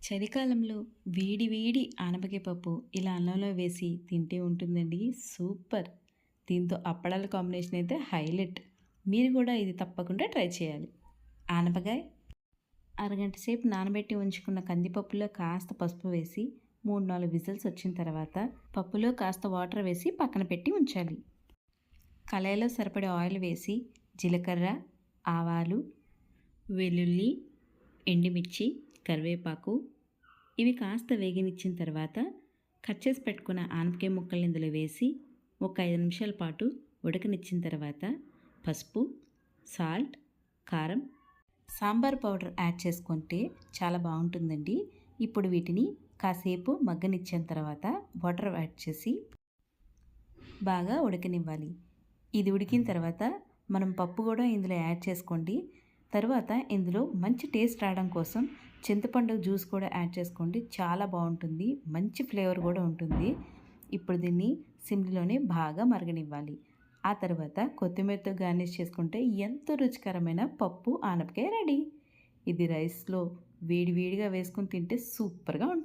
చలికాలంలో వేడి వేడి ఆనపకాయ పప్పు ఇలా అన్నంలో వేసి తింటే ఉంటుందండి సూపర్. దీంతో అప్పడాల కాంబినేషన్ అయితే హైలైట్. మీరు కూడా ఇది తప్పకుండా ట్రై చేయాలి. ఆనపకాయ అరగంట సేపు నానబెట్టి ఉంచుకున్న కందిపప్పులో కాస్త పసుపు వేసి 3-4 విజిల్స్ వచ్చిన తర్వాత పప్పులో కాస్త వాటర్ వేసి పక్కన పెట్టి ఉంచాలి. కళాయిలో సరిపడే ఆయిల్ వేసి జీలకర్ర, ఆవాలు, వెల్లుల్లి, ఎండుమిర్చి, కరివేపాకు ఇవి కాస్త వేగనిచ్చిన తర్వాత కట్ చేసి పెట్టుకున్న ఆనపకాయ ముక్కల్ని ఇందులో వేసి ఒక 5 నిమిషాల పాటు ఉడకనిచ్చిన తర్వాత పసుపు, సాల్ట్, కారం, సాంబార్ పౌడర్ యాడ్ చేసుకుంటే చాలా బాగుంటుందండి. ఇప్పుడు వీటిని కాసేపు మగ్గనిచ్చిన తర్వాత వాటర్ యాడ్ చేసి బాగా ఉడకనివ్వాలి. ఇది ఉడికిన తర్వాత మనం పప్పు కూడా ఇందులో యాడ్ చేసుకోండి. తర్వాత ఇందులో మంచి టేస్ట్ రావడం కోసం చింతపండు జ్యూస్ కూడా యాడ్ చేసుకోండి. చాలా బాగుంటుంది, మంచి ఫ్లేవర్ కూడా ఉంటుంది. ఇప్పుడు దీన్ని సిమ్లోనే బాగా మరగనివ్వాలి. ఆ తర్వాత కొత్తిమీరతో గార్నిష్ చేసుకుంటే ఎంతో రుచికరమైన పప్పు ఆనపకాయ రెడీ. ఇది రైస్లో వేడివేడిగా వేసుకొని తింటే సూపర్గా ఉంటుంది.